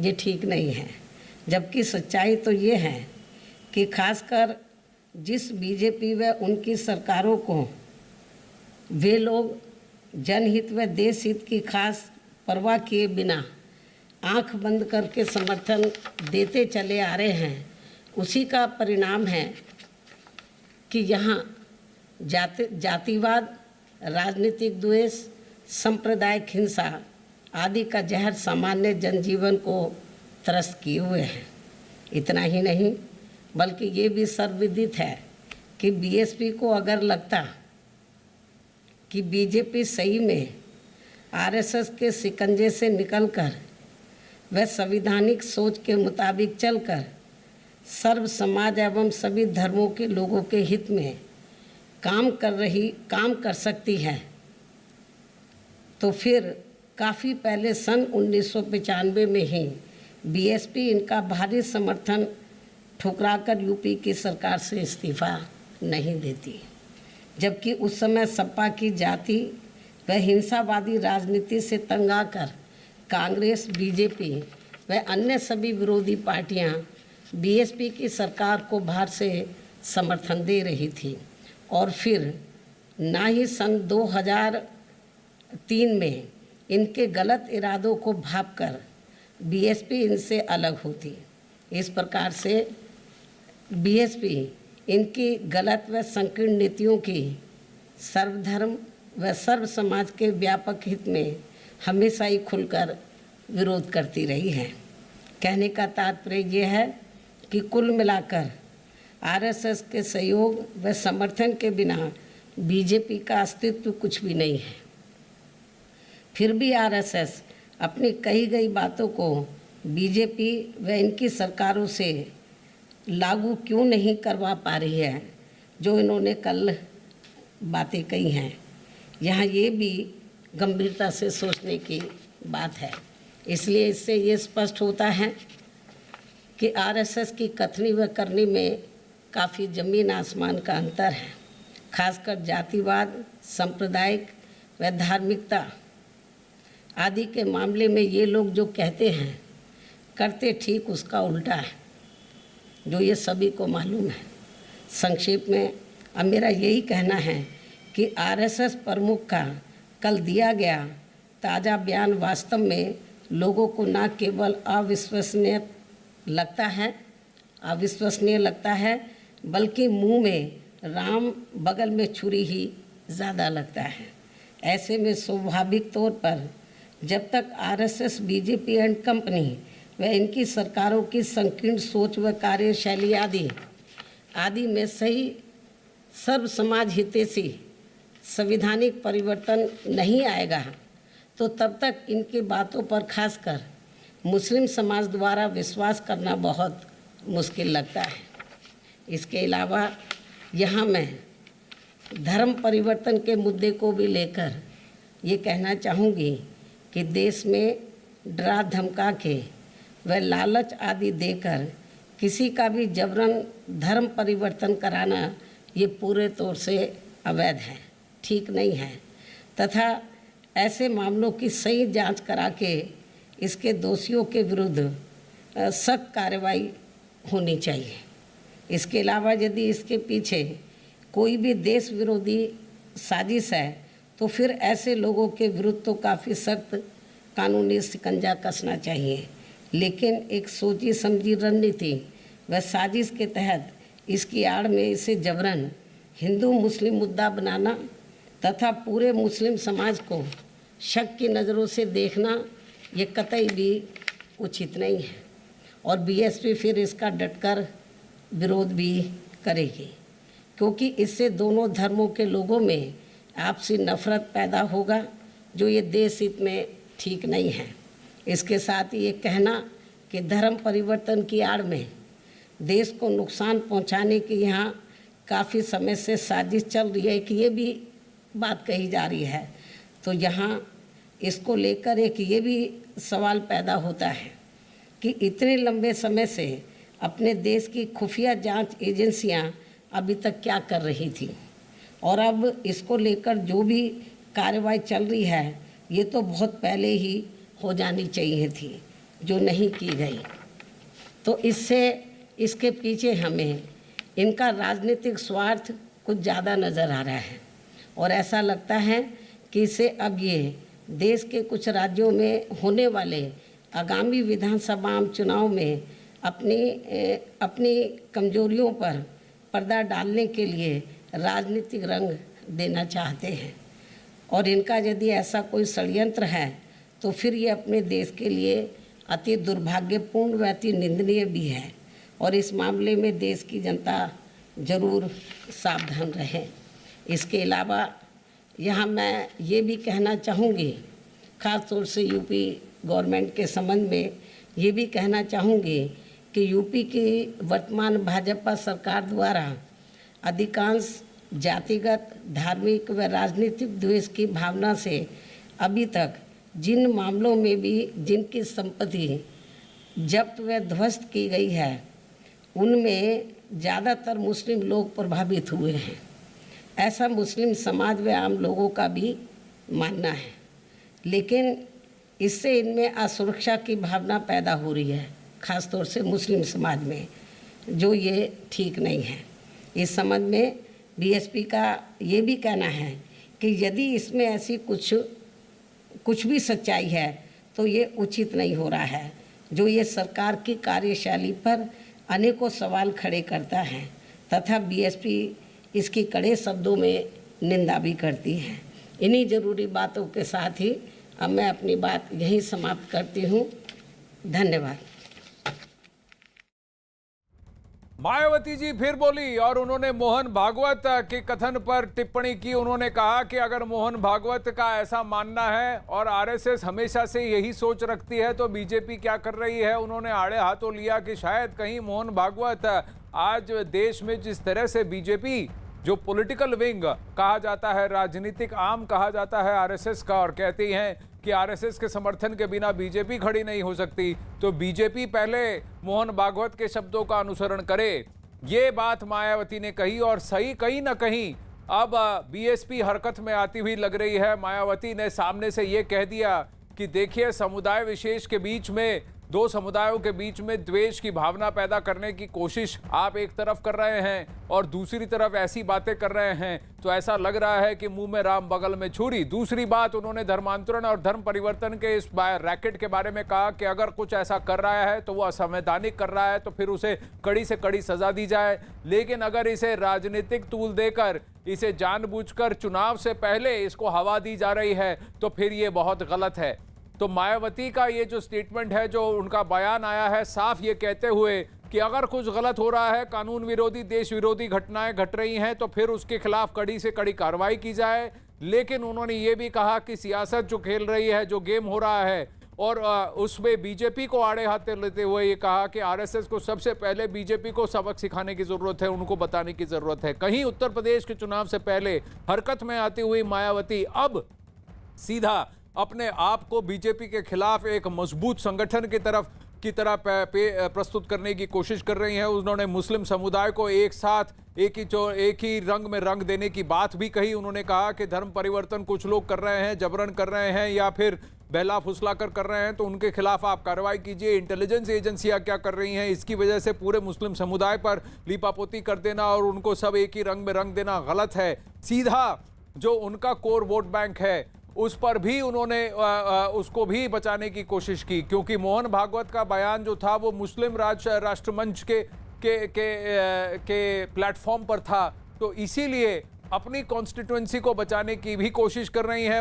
ये ठीक नहीं है। जबकि सच्चाई तो ये है कि खासकर जिस बीजेपी व उनकी सरकारों को वे लोग जनहित व देश हित की खास परवाह किए बिना आंख बंद करके समर्थन देते चले आ रहे हैं, उसी का परिणाम है कि यहाँ जातिवाद, राजनीतिक द्वेष, सांप्रदायिक हिंसा आदि का जहर सामान्य जनजीवन को त्रस्त किए हुए हैं। इतना ही नहीं बल्कि ये भी सर्वविदित है कि बीएसपी को अगर लगता कि बीजेपी सही में आरएसएस के शिकंजे से निकलकर वह संवैधानिक सोच के मुताबिक चलकर सर्व समाज एवं सभी धर्मों के लोगों के हित में काम कर सकती है, तो फिर काफ़ी पहले सन 1995 में ही बीएसपी इनका भारी समर्थन ठुकराकर यूपी की सरकार से इस्तीफा नहीं देती। जबकि उस समय सपा की जाति व हिंसावादी राजनीति से तंग आकर कांग्रेस, बीजेपी व अन्य सभी विरोधी पार्टियां बीएसपी की सरकार को बाहर से समर्थन दे रही थी। और फिर ना ही सन 2003 में इनके गलत इरादों को भांपकर बीएसपी इनसे अलग होती। इस प्रकार से बीएसपी इनकी गलत व संकीर्ण नीतियों की सर्वधर्म व सर्व समाज के व्यापक हित में हमेशा ही खुलकर विरोध करती रही है। कहने का तात्पर्य यह है कि कुल मिलाकर आरएसएस के सहयोग व समर्थन के बिना बीजेपी का अस्तित्व कुछ भी नहीं है। फिर भी आरएसएस अपनी कही गई बातों को बीजेपी व इनकी सरकारों से लागू क्यों नहीं करवा पा रही है, जो इन्होंने कल बातें कही हैं। यहाँ ये भी गंभीरता से सोचने की बात है। इसलिए इससे ये स्पष्ट होता है कि आरएसएस की कथनी व करनी में काफ़ी ज़मीन आसमान का अंतर है। खासकर जातिवाद, सांप्रदायिक व धार्मिकता आदि के मामले में ये लोग जो कहते हैं करते ठीक उसका उल्टा है, जो ये सभी को मालूम है। संक्षेप में अब मेरा यही कहना है कि आरएसएस प्रमुख का कल दिया गया ताज़ा बयान वास्तव में लोगों को न केवल अविश्वसनीय लगता है बल्कि मुंह में राम बगल में छुरी ही ज़्यादा लगता है। ऐसे में स्वाभाविक तौर पर जब तक आरएसएस, बीजेपी एंड कंपनी व इनकी सरकारों की संकीर्ण सोच व कार्यशैली आदि में सही सर्व समाज हितैषी संवैधानिक परिवर्तन नहीं आएगा, तो तब तक इनकी बातों पर खासकर मुस्लिम समाज द्वारा विश्वास करना बहुत मुश्किल लगता है। इसके अलावा यहाँ मैं धर्म परिवर्तन के मुद्दे को भी लेकर ये कहना चाहूँगी कि देश में डरा धमका के व लालच आदि देकर किसी का भी जबरन धर्म परिवर्तन कराना ये पूरे तौर से अवैध है, ठीक नहीं है, तथा ऐसे मामलों की सही जांच करा के इसके दोषियों के विरुद्ध सख्त कार्रवाई होनी चाहिए। इसके अलावा यदि इसके पीछे कोई भी देश विरोधी साजिश है तो फिर ऐसे लोगों के विरुद्ध तो काफ़ी सख्त कानूनी शिकंजा कसना चाहिए। लेकिन एक सोची समझी रणनीति व साजिश के तहत इसकी आड़ में इसे जबरन हिंदू मुस्लिम मुद्दा बनाना तथा पूरे मुस्लिम समाज को शक की नज़रों से देखना ये कतई भी उचित नहीं है और बीएसपी फिर इसका डटकर विरोध भी करेगी, क्योंकि इससे दोनों धर्मों के लोगों में आपसी नफरत पैदा होगा, जो ये देश हित में ठीक नहीं है। इसके साथ ही ये कहना कि धर्म परिवर्तन की आड़ में देश को नुकसान पहुंचाने की यहाँ काफ़ी समय से साजिश चल रही है कि ये भी बात कही जा रही है, तो यहाँ इसको लेकर एक ये भी सवाल पैदा होता है कि इतने लंबे समय से अपने देश की खुफिया जांच एजेंसियां अभी तक क्या कर रही थी और अब इसको लेकर जो भी कार्रवाई चल रही है ये तो बहुत पहले ही हो जानी चाहिए थी। जो नहीं की गई। तो इसके पीछे हमें इनका राजनीतिक स्वार्थ कुछ ज़्यादा नज़र आ रहा है और ऐसा लगता है कि इसे अब ये देश के कुछ राज्यों में होने वाले आगामी विधानसभा चुनाव में अपनी कमजोरियों पर पर्दा डालने के लिए राजनीतिक रंग देना चाहते हैं। और इनका यदि ऐसा कोई षड्यंत्र है तो फिर ये अपने देश के लिए अति दुर्भाग्यपूर्ण व अति निंदनीय भी है और इस मामले में देश की जनता जरूर सावधान रहे। इसके अलावा यहाँ मैं ये भी कहना चाहूँगी, ख़ास तौर से यूपी गवर्नमेंट के संबंध में ये भी कहना चाहूँगी कि यूपी की वर्तमान भाजपा सरकार द्वारा अधिकांश जातिगत, धार्मिक व राजनीतिक द्वेष की भावना से अभी तक जिन मामलों में भी जिनकी संपत्ति जब्त व ध्वस्त की गई है उनमें ज़्यादातर मुस्लिम लोग प्रभावित हुए हैं। ऐसा मुस्लिम समाज व आम लोगों का भी मानना है, लेकिन इससे इनमें असुरक्षा की भावना पैदा हो रही है, ख़ास तौर से मुस्लिम समाज में, जो ये ठीक नहीं है। इस संबंध में बीएसपी का ये भी कहना है कि यदि इसमें ऐसी कुछ भी सच्चाई है तो ये उचित नहीं हो रहा है, जो ये सरकार की कार्यशैली पर अनेकों सवाल खड़े करता है तथा बीएसपी इसकी कड़े शब्दों में निंदा भी करती है। इन्हीं ज़रूरी बातों के साथ ही अब मैं अपनी बात यहीं समाप्त करती हूँ। धन्यवाद। मायावती जी फिर बोली और उन्होंने मोहन भागवत के कथन पर टिप्पणी की। उन्होंने कहा कि अगर मोहन भागवत का ऐसा मानना है और आरएसएस हमेशा से यही सोच रखती है तो बीजेपी क्या कर रही है। उन्होंने आड़े हाथों लिया कि शायद कहीं मोहन भागवत आज देश में जिस तरह से बीजेपी जो पॉलिटिकल विंग कहा जाता है, राजनीतिक आर्म कहा जाता है आरएसएस का, और कहती हैं कि आरएसएस के समर्थन के बिना बीजेपी खड़ी नहीं हो सकती, तो बीजेपी पहले मोहन भागवत के शब्दों का अनुसरण करे। ये बात मायावती ने कही और सही कहीं ना कहीं अब बीएसपी हरकत में आती हुई लग रही है। मायावती ने सामने से ये कह दिया कि देखिए, समुदाय विशेष के बीच में, दो समुदायों के बीच में द्वेष की भावना पैदा करने की कोशिश आप एक तरफ कर रहे हैं और दूसरी तरफ ऐसी बातें कर रहे हैं, तो ऐसा लग रहा है कि मुंह में राम बगल में छुरी। दूसरी बात, उन्होंने धर्मांतरण और धर्म परिवर्तन के इस रैकेट के बारे में कहा कि अगर कुछ ऐसा कर रहा है तो वो असंवैधानिक कर रहा है तो फिर उसे कड़ी से कड़ी सजा दी जाए, लेकिन अगर इसे राजनीतिक तूल देकर, इसे जानबूझकर चुनाव से पहले इसको हवा दी जा रही है तो फिर ये बहुत गलत है। तो मायावती का ये जो स्टेटमेंट है, जो उनका बयान आया है, साफ ये कहते हुए कि अगर कुछ गलत हो रहा है, कानून विरोधी, देश विरोधी घटनाएं घट रही हैं तो फिर उसके खिलाफ कड़ी से कड़ी कार्रवाई की जाए। लेकिन उन्होंने ये भी कहा कि सियासत जो खेल रही है, जो गेम हो रहा है, और उसमें बीजेपी को आड़े हाथ लेते हुए ये कहा कि आरएसएस को सबसे पहले बीजेपी को सबक सिखाने की जरूरत है, उनको बताने की जरूरत है। कहीं उत्तर प्रदेश के चुनाव से पहले हरकत में आती हुई मायावती अब सीधा अपने आप को बीजेपी के खिलाफ एक मजबूत संगठन की तरह प्रस्तुत करने की कोशिश कर रही हैं। उन्होंने मुस्लिम समुदाय को एक साथ एक ही रंग में रंग देने की बात भी कही। उन्होंने कहा कि धर्म परिवर्तन कुछ लोग कर रहे हैं, जबरन कर रहे हैं या फिर बहला फुसला कर रहे हैं, तो उनके खिलाफ आप कार्रवाई कीजिए। इंटेलिजेंस एजेंसियां क्या कर रही हैं, इसकी वजह से पूरे मुस्लिम समुदाय पर लीपापोती कर देना और उनको सब एक ही रंग में रंग देना गलत है। सीधा जो उनका कोर वोट बैंक है उस पर भी उन्होंने उसको भी बचाने की कोशिश की, क्योंकि मोहन भागवत का बयान जो था वो मुस्लिम राष्ट्रमंच के प्लेटफॉर्म पर था, तो इसीलिए अपनी कॉन्स्टिट्यूएंसी को बचाने की भी कोशिश कर रही हैं।